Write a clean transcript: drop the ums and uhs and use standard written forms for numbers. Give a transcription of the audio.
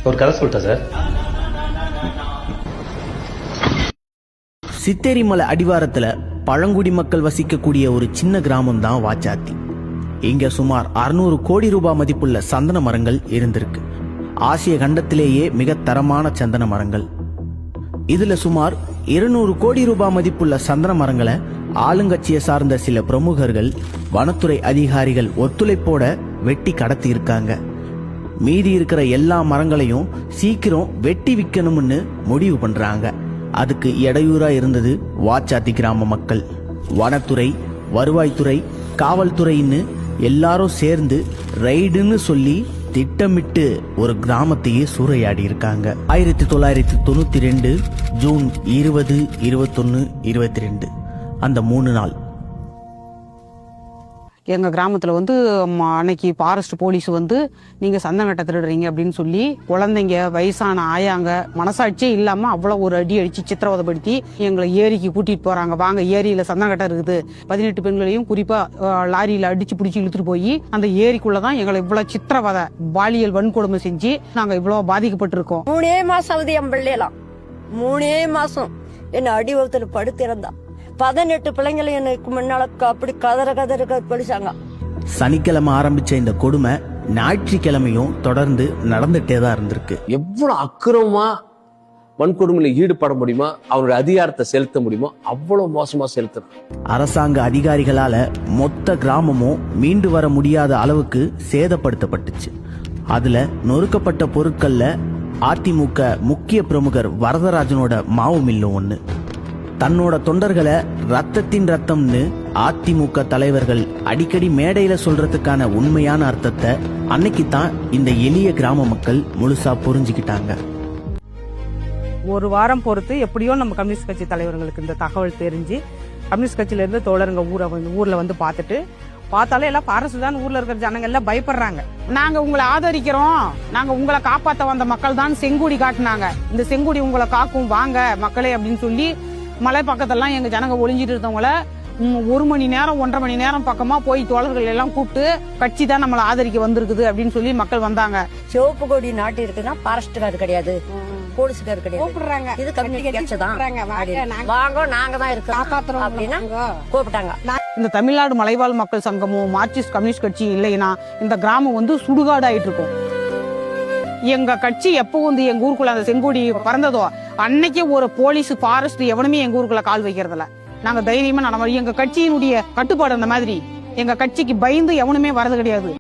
ஒரு கதை சொல்லிட்டா சார். சித்தேரிமலை அடிவாரத்துல பழங்குடி மக்கள் வசிக்கக்கூடிய ஒரு சின்ன கிராமம் தான் வாச்சாத்தி. இங்க சுமார் 600 கோடி ரூபாய் மதிப்புள்ள சந்தன மரங்கள் இருந்திருக்கு. ஆசிய கண்டத்திலேயே மிக தரமான சந்தன மரங்கள். இதுல சுமார் 200 கோடி ரூபாய் மதிப்புள்ள சந்தன மரங்களை ஆளுங்கட்சியை சார்ந்த சில பிரமுகர்கள், வனத்துறை அதிகாரிகள் ஒத்துழைப்போட வெட்டி கடத்தி இருக்காங்க. மீதி இருக்கிற எல்லா மரங்களையும் சீக்கிரம் வெட்டி விற்கணும்னு முடிவு பண்றாங்க. அதுக்கு இடையூறா இருந்தது வாச்சாத்தி கிராம மக்கள். வனத்துறை, வருவாய்த்துறை, காவல்துறைன்னு எல்லாரும் சேர்ந்து ரைடுன்னு சொல்லி திட்டமிட்டு ஒரு கிராமத்தையே சூறையாடி இருக்காங்க. 1992 ஜூன் 20, 21, 22 அந்த 3 நாள் எங்கள் கிராமத்தில் அன்னைக்கு ஃபாரஸ்ட் போலீஸ் நீங்கள் சந்தனக்கட்டை திருடுறீங்க அப்படின்னு சொல்லி குழந்தைங்க, வயசான ஆயாங்க மனசாட்சியே இல்லாமல் அவ்வளோ ஒரு அடி அடித்து சித்திரவதைப்படுத்தி எங்களை ஏரிக்கு கூட்டிகிட்டு போகிறாங்க. வாங்க, ஏரியில் சந்தனக்கட்டை இருக்குது. 18 பெண்களையும் குறிப்பாக லாரியில் அடித்து பிடிச்சி இழுத்துட்டு போய் அந்த ஏரிக்குள்ளே தான் எங்களை இவ்வளோ சித்திரவதை, பாலியல் வன்கொடுமை செஞ்சு நாங்கள் இவ்வளோ பாதிக்கப்பட்டிருக்கோம். 3 மாசம் ஆகுது என் பிள்ளையெல்லாம். 3 மாசம் என்ன அடி வகுத்துல படுத்திருந்தா. 18 பிள்ளைங்களை எனக்கு முன்னால அப்படி கதற படிச்சாங்க. சனிக்கிழமை ஆரம்பிச்ச இந்த கொடுமை ஞாயிற்றுக்கிழமையும் தொடர்ந்து நடந்துட்டே தான் இருந்திருக்கு. எவ்வளவு அக்கிரமா வன்கொடுமையில ஈடுபட முடியுமா, அவனுடைய அதிகாரத்தை செலுத்த முடியுமோ அவ்வளவு மோசமா செலுத்துறான். அரசாங்க அதிகாரிகளால மொத்த கிராமமும் மீண்டு வர முடியாத அளவுக்கு சேதப்படுத்தப்பட்டுச்சு. அதுல நொறுக்கப்பட்ட பொருட்கள்ல அதிமுக முக்கிய பிரமுகர் வரதராஜனோட மாவு மில்லும் ஒண்ணு. தன்னோட தொண்டர்களை ரத்தத்தின் ரத்தம்னு அதிமுக தலைவர்கள் அடிக்கடி மேடையில சொல்றதுக்கான உண்மையான அர்த்தத்தை அன்னைக்கு தான் இந்த எளிய கிராம மக்கள் முழுசா புரிஞ்சுக்கிட்டாங்க. ஒரு வாரம் பொறுத்து எப்படியோ நம்ம கம்யூனிஸ்ட் கட்சி தலைவர்களுக்கு இந்த தகவல் தெரிஞ்சு கம்யூனிஸ்ட் கட்சியில இருந்து தோழருங்க ஊர்ல பார்த்துட்டு பார்த்தாலே எல்லாம் ஃபாரஸ்ட் தான் ஊர்ல இருக்கிற ஜனங்க எல்லாம் பயப்படுறாங்க. நாங்க உங்களை ஆதரிக்கிறோம், நாங்க உங்களை காப்பாற்ற வந்த மக்கள் தான் செங்கோடி காட்டினாங்க. இந்த செங்கோடி உங்களை காக்கும், வாங்க மக்களே அப்படின்னு சொல்லி மலை பக்கத்தெல்லாம் எங்க ஜனங்க ஒளிஞ்சிட்டு இருந்தவங்கள 1 மணி நேரம் 1.5 மணி நேரம் பக்கமா போய் தோழர்கள் எல்லாம் கூப்பிட்டு கட்சி தான் நம்மளை ஆதரிக்க வந்திருக்குது அப்படின்னு சொல்லி மக்கள் வந்தாங்க. சிவப்பு கொடி நாட்டி இருக்குன்னா ஃபாரஸ்ட்கார் கிடையாது, போலீஸ்கார் கிடையாது. இது கம்யூனிஸ்ட் கட்சி தான். வாங்க, நாங்க தான் இருக்கோம் அப்படின்னா கூப்பிட்டாங்க. இந்த தமிழ்நாடு மலைவாழ் மக்கள் சங்கமும் மார்க்சிஸ்ட் கம்யூனிஸ்ட் கட்சி இல்லைன்னா இந்த கிராமம் சுடுகாடு ஆயிட்டு இருக்கும். எங்க கட்சி எப்போ எங்க ஊருக்குள்ள அந்த செங்கோடி பறந்ததோ அன்னைக்கு ஒரு போலீஸ், ஃபாரஸ்ட் எவனுமே எங்க ஊருக்குள்ள கால் வைக்கிறதில்ல. நாங்க தைரியமா எங்க கட்சியினுடைய கட்டுப்பாடு அந்த மாதிரி. எங்க கட்சிக்கு பயந்து எவனுமே வரது கிடையாது.